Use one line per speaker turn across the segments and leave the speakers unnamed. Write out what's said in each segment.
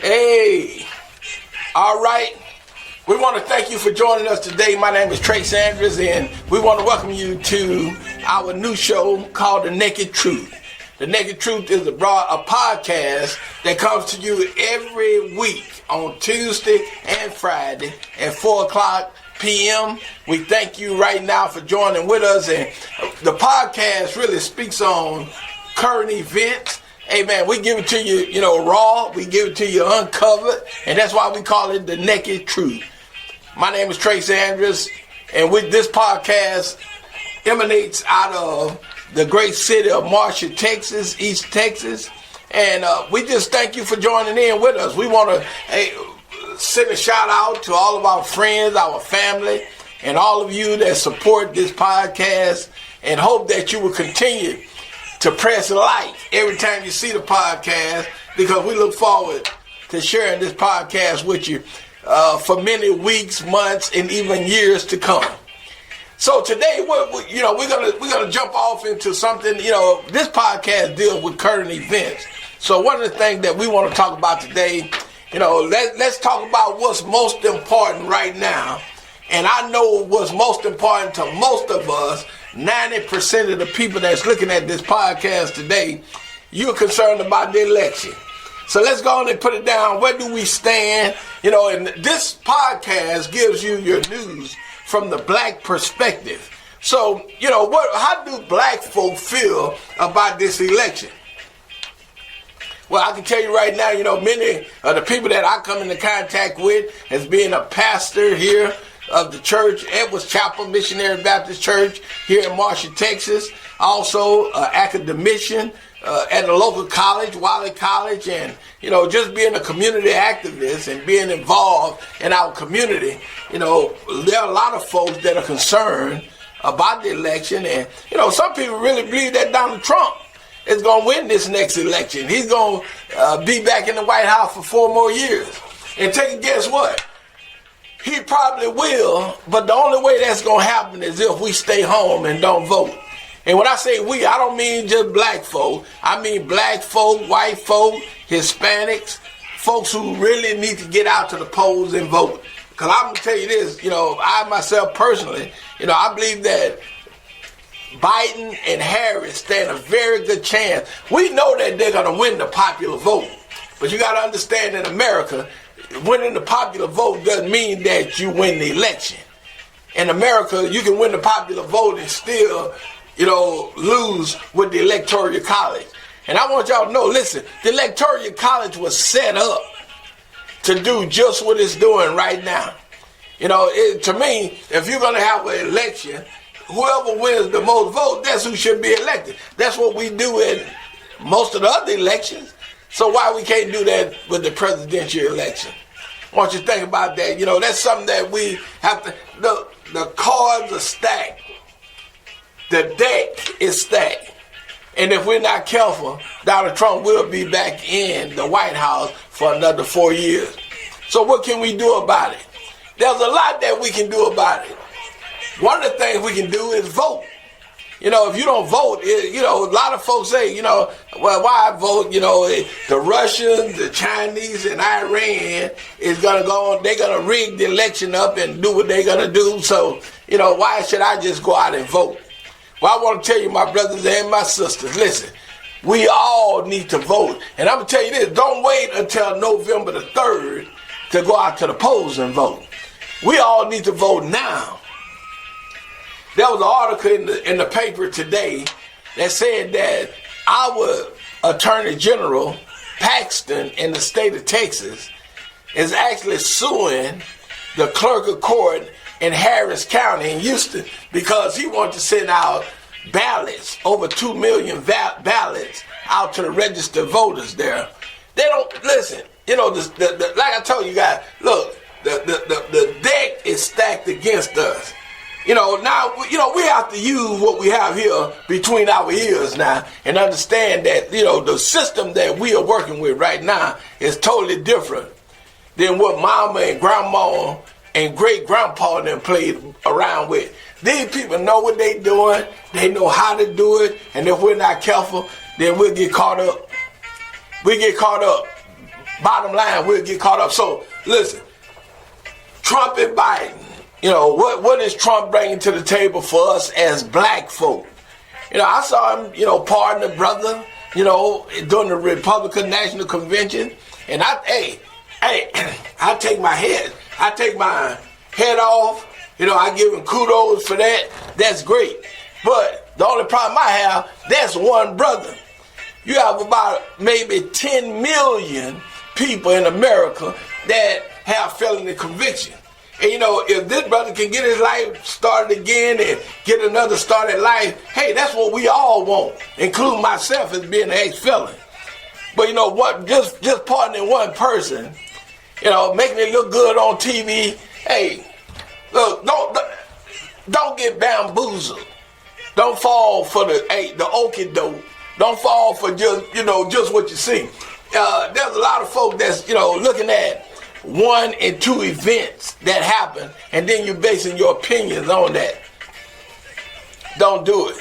Hey, all right. We want to thank you for joining us today. My name is Trey Sanders, and we want to welcome you to our new show called The Naked Truth. The Naked Truth is a podcast that comes to you every week on Tuesday and Friday at 4 o'clock p.m. We thank you right now for joining with us, and the podcast really speaks on current events. Amen. We give it to you, raw. We give it to you uncovered, and that's why we call it The Naked Truth. My name is Trey Sanders, and this podcast emanates out of the great city of Marshall, Texas, East Texas, and we just thank you for joining in with us. We want to send a shout out to all of our friends, our family, and all of you that support this podcast, and hope that you will continue to press like every time you see the podcast, because we look forward to sharing this podcast with you for many weeks, months, and even years to come. So today, we're gonna jump off into something. This podcast deals with current events. So one of the things that we want to talk about today, let's talk about what's most important right now. And I know what's most important to most of us. 90% of the people that's looking at this podcast today, you're concerned about the election. So let's go on and put it down. Where do we stand? And this podcast gives you your news from the black perspective. So, how do black folk feel about this election? Well, I can tell you right now, many of the people that I come into contact with as being a pastor here of the church, Edwards Chapel Missionary Baptist Church here in Marshall, Texas. Also, academician at a local college, Wiley College, and, just being a community activist and being involved in our community. There are a lot of folks that are concerned about the election, and, some people really believe that Donald Trump is going to win this next election. He's going to be back in the White House for 4 more years. And take a guess what? He probably will, but the only way that's going to happen is if we stay home and don't vote. And when I say we, I don't mean just black folk. I mean black folk, white folk, Hispanics, folks who really need to get out to the polls and vote. Because I'm going to tell you this, I myself personally, I believe that Biden and Harris stand a very good chance. We know that they're going to win the popular vote. But you got to understand, in America, winning the popular vote doesn't mean that you win the election. In America, you can win the popular vote and still, lose with the Electoral College. And I want y'all to know, listen, the Electoral College was set up to do just what it's doing right now. To me, if you're going to have an election, whoever wins the most votes, that's who should be elected. That's what we do in most of the other elections. So why we can't do that with the presidential election? I want you to think about that. That's something that we have to, the cards are stacked. The deck is stacked. And if we're not careful, Donald Trump will be back in the White House for another 4 years. So what can we do about it? There's a lot that we can do about it. One of the things we can do is vote. If you don't vote, a lot of folks say, well, why vote? The Russians, the Chinese, and Iran is going to go on. They're going to rig the election up and do what they're going to do. So, why should I just go out and vote? Well, I want to tell you, my brothers and my sisters, listen, we all need to vote. And I'm going to tell you this, don't wait until November the 3rd to go out to the polls and vote. We all need to vote now. There was an article in the paper today that said that our Attorney General, Paxton, in the state of Texas, is actually suing the clerk of court in Harris County in Houston because he wanted to send out ballots, over 2 million ballots, out to the registered voters there. They don't listen. Like I told you guys, look, the deck is stacked against us. Now, we have to use what we have here between our ears now and understand that, the system that we are working with right now is totally different than what mama and grandma and great-grandpa them played around with. These people know what they're doing. They know how to do it. And if we're not careful, then we'll get caught up. We get caught up. bottom line, we'll get caught up. So listen, Trump and Biden, what is Trump bringing to the table for us as black folk? I saw him, pardon the brother, during the Republican National Convention. And I take my head off. I give him kudos for that. That's great. But the only problem I have, that's one brother. You have about maybe 10 million people in America that have felony conviction. And if this brother can get his life started again and get another start at life, hey, that's what we all want, including myself as being an ex-felon. But what? Just pardoning one person, making it look good on TV. Hey, look, don't get bamboozled. Don't fall for the okie doke. Don't fall for just what you see. There's a lot of folk that's looking at one and two events that happen, and then you're basing your opinions on that. Don't do it.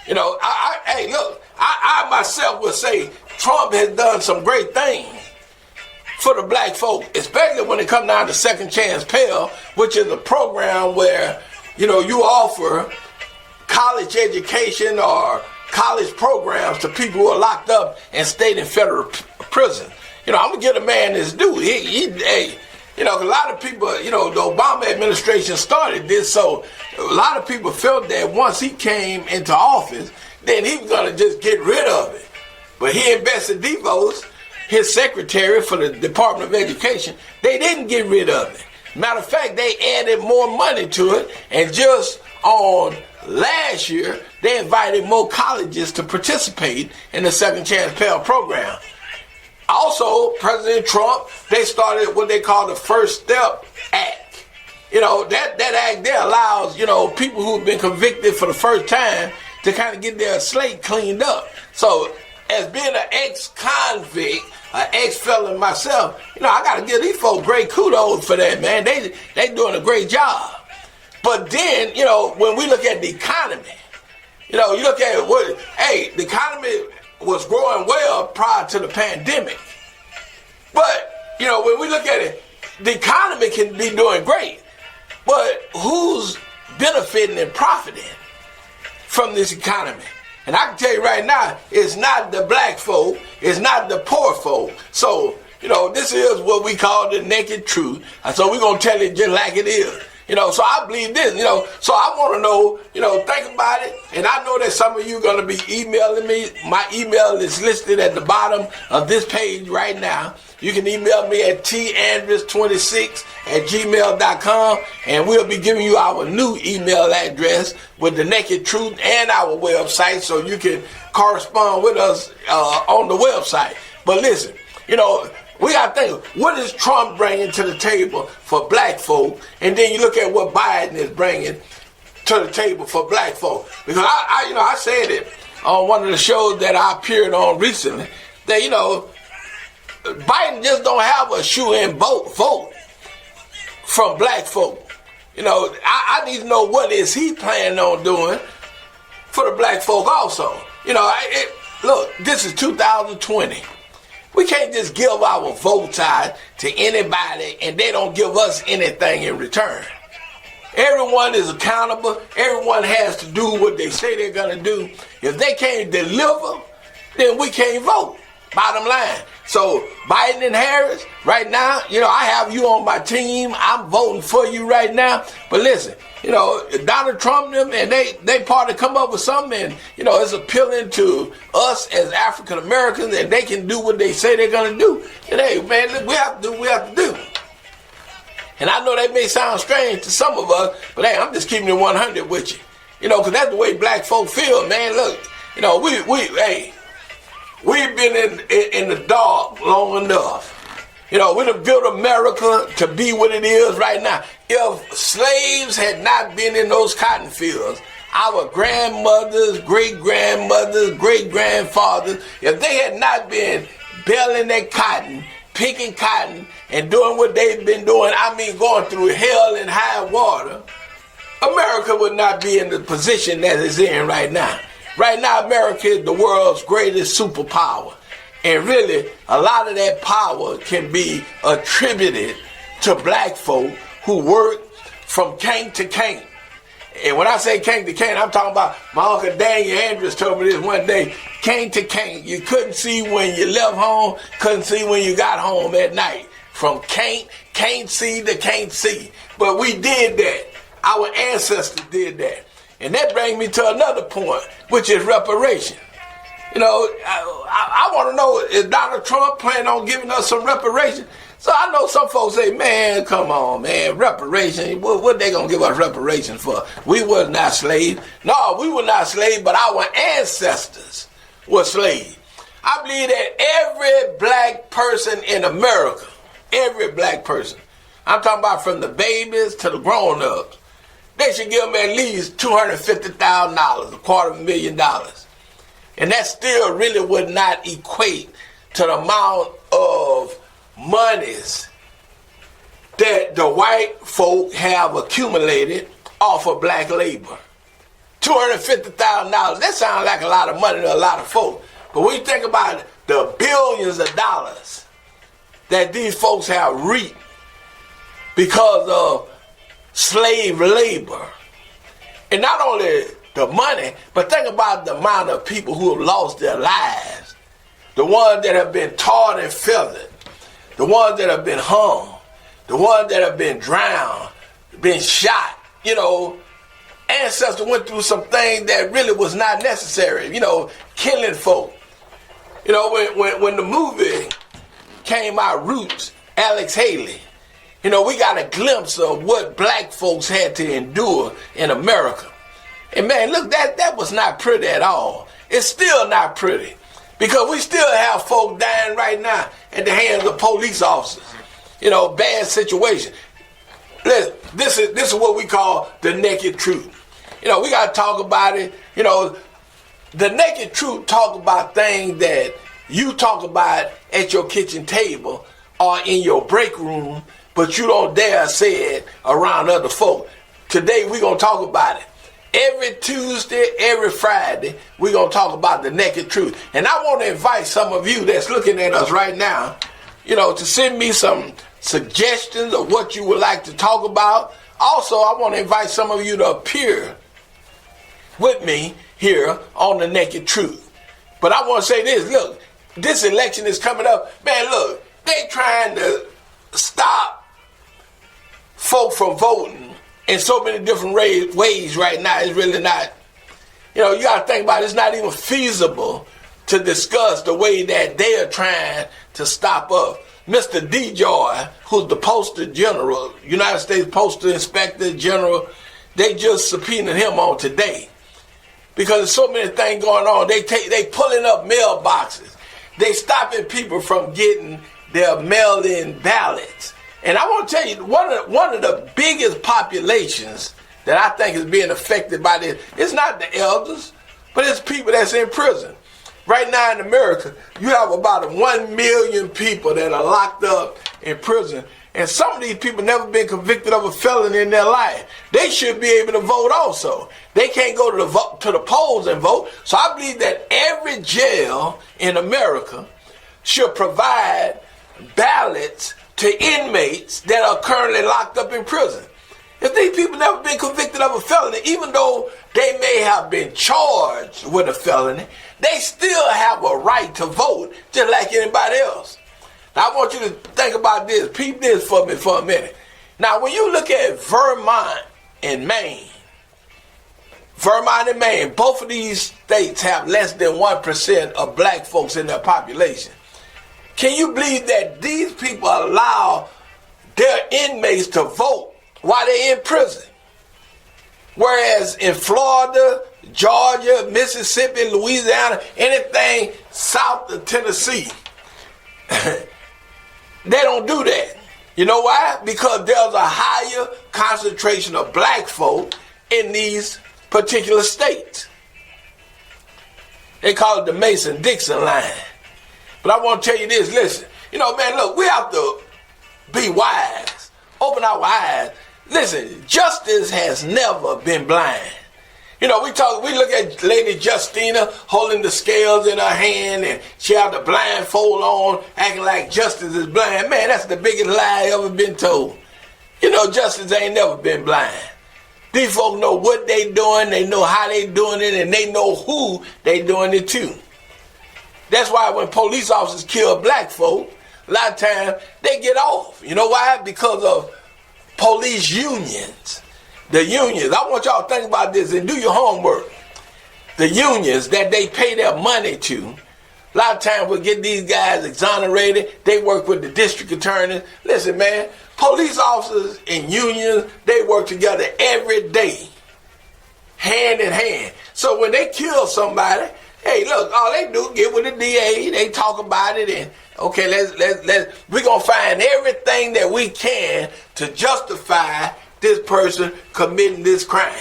I myself would say Trump has done some great things for the black folk, especially when it comes down to Second Chance Pell, which is a program where, you offer college education or college programs to people who are locked up and state and federal prison. I'm going to give a man his due. A lot of people, the Obama administration started this, so a lot of people felt that once he came into office, then he was going to just get rid of it. But he and Betsy DeVos, his secretary for the Department of Education, they didn't get rid of it. Matter of fact, they added more money to it, and just on last year, they invited more colleges to participate in the Second Chance Pell program. Also, President Trump, they started what they call the First Step Act. That act there allows, people who've been convicted for the first time to kind of get their slate cleaned up. So, as being an ex-convict, an ex-felon myself, I got to give these folks great kudos for that, man. They doing a great job. But then, when we look at the economy, you look at the economy was growing well prior to the pandemic. But, when we look at it, the economy can be doing great. But who's benefiting and profiting from this economy? And I can tell you right now, it's not the black folk, it's not the poor folk. So, this is what we call the naked truth. And so we're going to tell it just like it is. So I believe this, so I want to know, think about it. And I know that some of you are going to be emailing me. My email is listed at the bottom of this page right now. You can email me at tandris26@gmail.com, and we'll be giving you our new email address with the Naked Truth and our website, so you can correspond with us on the website. But listen, we got to think, what is Trump bringing to the table for black folk? And then you look at what Biden is bringing to the table for black folk. Because I said it on one of the shows that I appeared on recently, that, Biden just don't have a shoe-in vote from black folk. I need to know what is he planning on doing for the black folk also. Look, this is 2020. We can't just give our votes out to anybody and they don't give us anything in return. Everyone is accountable. Everyone has to do what they say they're going to do. If they can't deliver, then we can't vote. Bottom line. So Biden and Harris, right now, I have you on my team. I'm voting for you right now. But listen, Donald Trump and them, and they part to come up with something, and it's appealing to us as African Americans, and they can do what they say they're gonna do. And hey, man, look, we have to do what we have to do. And I know that may sound strange to some of us, but hey, I'm just keeping it 100 with you. Because that's the way black folk feel, man. Look, we've been in the dark long enough. We done built America to be what it is right now. If slaves had not been in those cotton fields, our grandmothers, great-grandmothers, great-grandfathers, if they had not been baling that cotton, picking cotton, and doing what they've been doing, going through hell and high water, America would not be in the position that it's in right now. Right now, America is the world's greatest superpower. And really, a lot of that power can be attributed to black folk who work from can't to can't. And when I say can't to can't, I'm talking about my Uncle Daniel Andrews told me this one day, can't to can't. You couldn't see when you left home, couldn't see when you got home at night. From can't see to can't see. But we did that. Our ancestors did that. And that brings me to another point, which is reparation. You know, I want to know, is Donald Trump planning on giving us some reparation? So I know some folks say, man, come on, man, reparation. What they going to give us reparation for? We was not slaves. No, we were not slaves, but our ancestors were slaves. I believe that every black person in America, every black person, I'm talking about from the babies to the grown-ups, they should give them at least $250,000, $250,000. And that still really would not equate to the amount of monies that the white folk have accumulated off of black labor. $250,000, that sounds like a lot of money to a lot of folk. But when you think about the billions of dollars that these folks have reaped because of slave labor, and not only the money, but think about the amount of people who have lost their lives, the ones that have been tarred and feathered, the ones that have been hung, the ones that have been drowned, been shot. You know, ancestors went through some things that really was not necessary, you know, killing folk. You know, when the movie came out, Roots, Alex Haley, you know, we got a glimpse of what black folks had to endure in America. And man, look, that was not pretty at all. It's still not pretty. Because we still have folk dying right now at the hands of police officers. You know, bad situation. Listen, this is what we call the naked truth. You know, we got to talk about it. You know, the naked truth talk about things that you talk about at your kitchen table or in your break room, but you don't dare say it around other folk. Today, we're going to talk about it. Every Tuesday, every Friday, we're going to talk about the naked truth. And I want to invite some of you that's looking at us right now, you know, to send me some suggestions of what you would like to talk about. Also, I want to invite some of you to appear with me here on the naked truth. But I want to say this, look, this election is coming up. Man, look, they trying to stop folk from voting in so many different ways right now. It's really not, you know, you got to think about it. It's not even feasible to discuss the way that they are trying to stop us. Mr. DeJoy, who's the Postal General, United States Postal Inspector General, they just subpoenaed him on today. Because there's so many things going on. They pulling up mailboxes. They stopping people from getting their mail-in ballots. And I want to tell you, one of the biggest populations that I think is being affected by this, it's not the elders, but it's people that's in prison. Right now in America, you have about 1 million people that are locked up in prison. And some of these people never been convicted of a felony in their life. They should be able to vote also. They can't go to the polls and vote. So I believe that every jail in America should provide ballots to inmates that are currently locked up in prison. If these people never been convicted of a felony, even though they may have been charged with a felony, they still have a right to vote just like anybody else. Now I want you to think about this. Peep this for me for a minute. Now when you look at Vermont and Maine, both of these states have less than 1% of black folks in their population. Can you believe that these people allow their inmates to vote while they're in prison? Whereas in Florida, Georgia, Mississippi, Louisiana, anything south of Tennessee, they don't do that. You know why? Because there's a higher concentration of black folk in these particular states. They call it the Mason-Dixon line. But I want to tell you this, listen, you know, man, look, we have to be wise, open our eyes. Listen, justice has never been blind. You know, we look at Lady Justina holding the scales in her hand, and she had the blindfold on, acting like justice is blind. Man, that's the biggest lie ever been told. You know, justice ain't never been blind. These folks know what they doing, they know how they doing it, and they know who they doing it to. That's why when police officers kill black folk, a lot of times they get off. You know why? Because of police unions. The unions, I want y'all to think about this and do your homework. The unions that they pay their money to, a lot of times we'll get these guys exonerated. They work with the district attorneys. Listen, man, police officers and unions, they work together every day, hand in hand. So when they kill somebody, hey, look, all they do is get with the DA, they talk about it, and okay, we're gonna find everything that we can to justify this person committing this crime.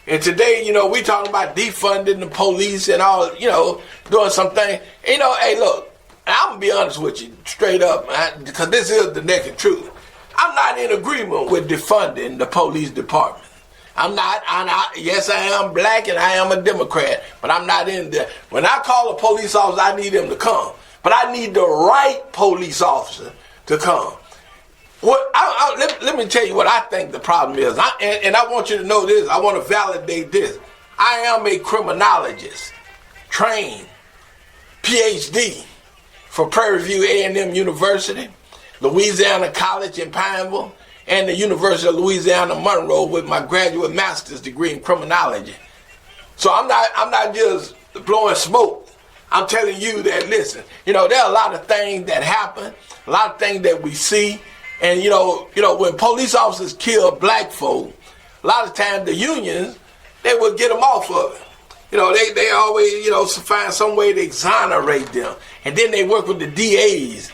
And today, you know, we talking about defunding the police and all, you know, doing something. You know, hey, look, I'm gonna be honest with you, straight up, because this is the naked truth. I'm not in agreement with defunding the police department. I'm not, yes, I am black and I am a Democrat, but I'm not in there. When I call a police officer, I need him to come. But I need the right police officer to come. Let me tell you what I think the problem is. And I want you to know this. I want to validate this. I am a criminologist, trained, PhD for Prairie View A&M University, Louisiana College in Pineville, and the University of Louisiana Monroe with my graduate master's degree in criminology. So I'm not just blowing smoke. I'm telling you that, listen, you know, there are a lot of things that happen, a lot of things that we see. And, you know, when police officers kill black folk, a lot of times the unions, they will get them off of it. You know, they always, you know, find some way to exonerate them. And then they work with the DAs.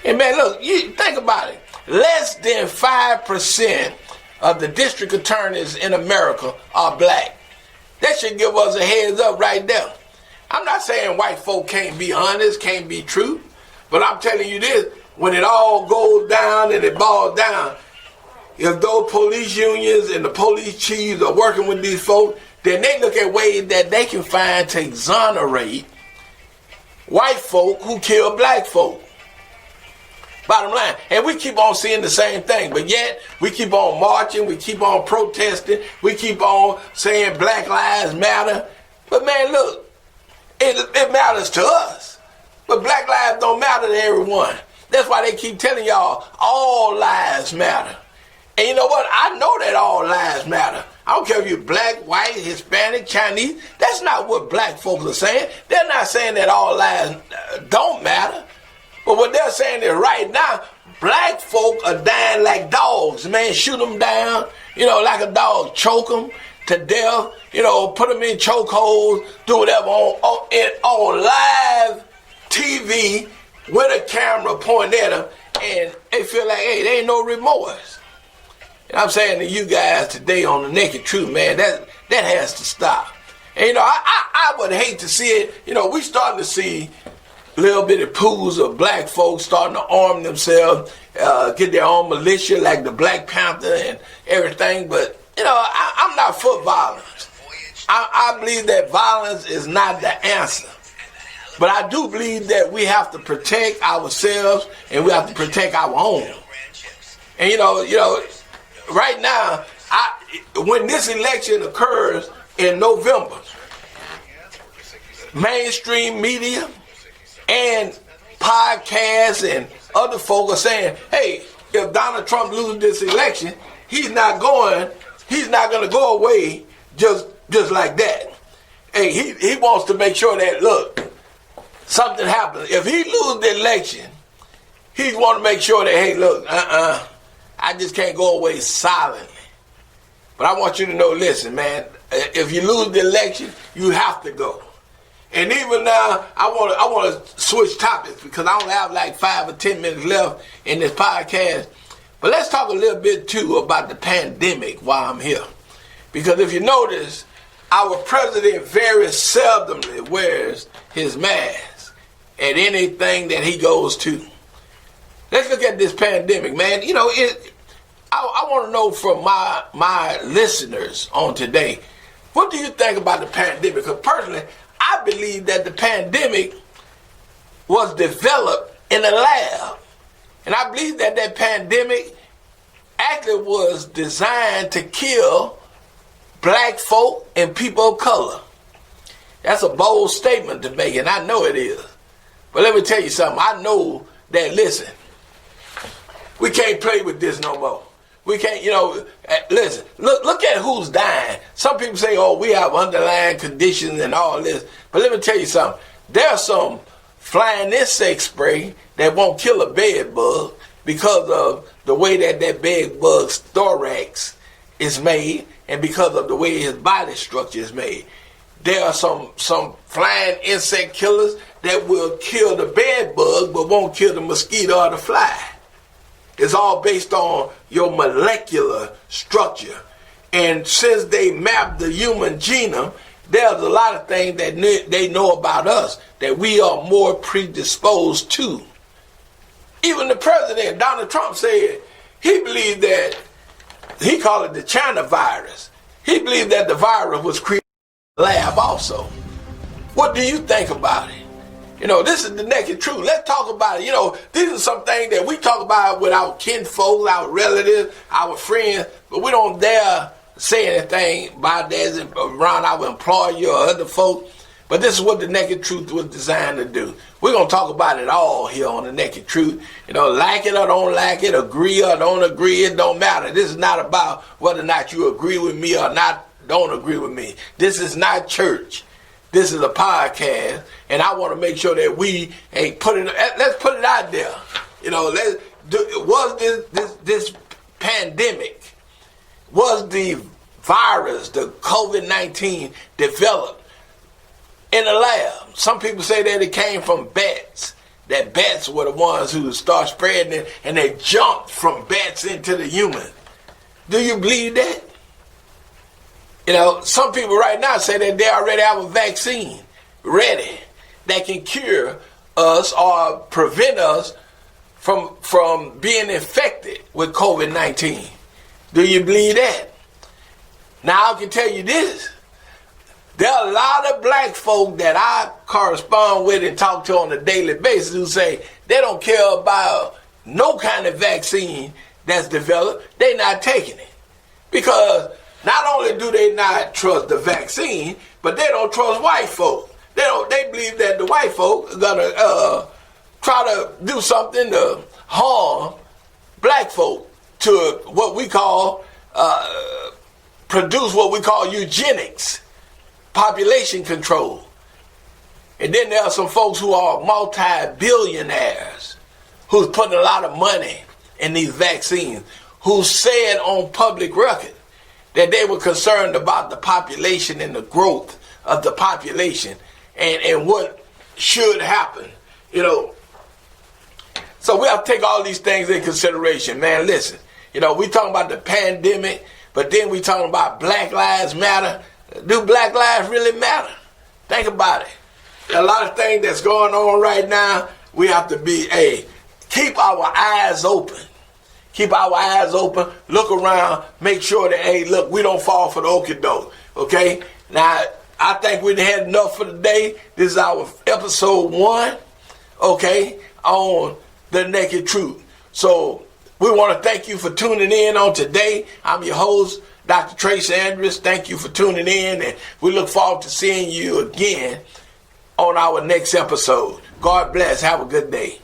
And, man, look, you think about it. Less than 5% of the district attorneys in America are black. That should give us a heads up right there. I'm not saying white folk can't be honest, can't be true, but I'm telling you this, when it all goes down and it boils down, if those police unions and the police chiefs are working with these folks, then they look at ways that they can find to exonerate white folk who kill black folk. Bottom line. And we keep on seeing the same thing, but yet we keep on marching, we keep on protesting, we keep on saying Black Lives Matter. But man, look, it matters to us. But black lives don't matter to everyone. That's why they keep telling y'all all lives matter. And you know what? I know that all lives matter. I don't care if you're black, white, Hispanic, Chinese. That's not what black folks are saying. They're not saying that all lives don't matter. But what they're saying is right now, black folk are dying like dogs. Man, shoot them down, you know, like a dog. Choke them to death, you know, put them in chokeholds, do whatever on live TV with a camera pointing at them, and they feel like, hey, there ain't no remorse. And I'm saying to you guys today on The Naked Truth, man, that has to stop. And, you know, I would hate to see it. You know, we starting to see little bitty pools of black folks starting to arm themselves, get their own militia like the Black Panther and everything. But, you know, I'm not for violence. I believe that violence is not the answer. But I do believe that we have to protect ourselves and we have to protect our own. And, you know, right now, when this election occurs in November, mainstream media and podcasts and other folk are saying, hey, if Donald Trump loses this election, he's not going to go away just like that. Hey, he wants to make sure that, look, something happens. If he loses the election, he want to make sure that, hey, look, I just can't go away silently. But I want you to know, listen, man, if you lose the election, you have to go. And even now, I want to switch topics because I only have like 5 or 10 minutes left in this podcast. But let's talk a little bit, too, about the pandemic while I'm here. Because if you notice, our president very seldomly wears his mask at anything that he goes to. Let's look at this pandemic, man. You know, I want to know from my listeners on today, What do you think about the pandemic? Because personally, I believe that the pandemic was developed in a lab. And I believe that that pandemic actually was designed to kill black folk and people of color. That's a bold statement to make, and I know it is. But let me tell you something. I know that, listen, we can't play with this no more. We can't, listen, look at who's dying. Some people say, oh, we have underlying conditions and all this. But let me tell you something. There's some flying insect spray that won't kill a bed bug because of the way that bed bug's thorax is made and because of the way his body structure is made. There are some flying insect killers that will kill the bed bug but won't kill the mosquito or the fly. It's all based on your molecular structure. And since they mapped the human genome, there's a lot of things that they know about us that we are more predisposed to. Even the president, Donald Trump, said he believed that, he called it the China virus. He believed that the virus was created in the lab also. What do you think about it? This is the naked truth. Let's talk about it. These are some things that we talk about with our kinfolk, our relatives, our friends, but we don't dare say anything about that around our employer or other folks. But this is what the naked truth was designed to do. We're going to talk about it all here on the naked truth. Like it or don't like it, agree or don't agree, it don't matter. This is not about whether or not you agree with me or not, don't agree with me. This is not church. This is a podcast, and I want to make sure that we let's put it out there. Was this pandemic, was the virus, the COVID-19 developed in a lab? Some people say that it came from bats, that bats were the ones who start spreading it, and they jumped from bats into the human. Do you believe that? Some people right now say that they already have a vaccine ready that can cure us or prevent us from being infected with COVID-19. Do you believe that? Now I can tell you this. There are a lot of black folk that I correspond with and talk to on a daily basis who say they don't care about no kind of vaccine that's developed. They're not taking it. Because not only do they not trust the vaccine, but they don't trust white folk. They believe that the white folk are gonna try to do something to harm black folk to what we call produce what we call eugenics, population control. And then there are some folks who are multi-billionaires who's putting a lot of money in these vaccines, who said on public record that they were concerned about the population and the growth of the population and what should happen, So we have to take all these things in consideration, man. Listen, we talking about the pandemic, but then we talking about Black Lives Matter. Do Black lives really matter? Think about it. There are a lot of things that's going on right now. We have to keep our eyes open. Keep our eyes open, look around, make sure that, we don't fall for the okie doke, okay? Now, I think we've had enough for today. This is our episode 1, okay, on The Naked Truth. So, we want to thank you for tuning in on today. I'm your host, Dr. Trace Andrus. Thank you for tuning in, and we look forward to seeing you again on our next episode. God bless. Have a good day.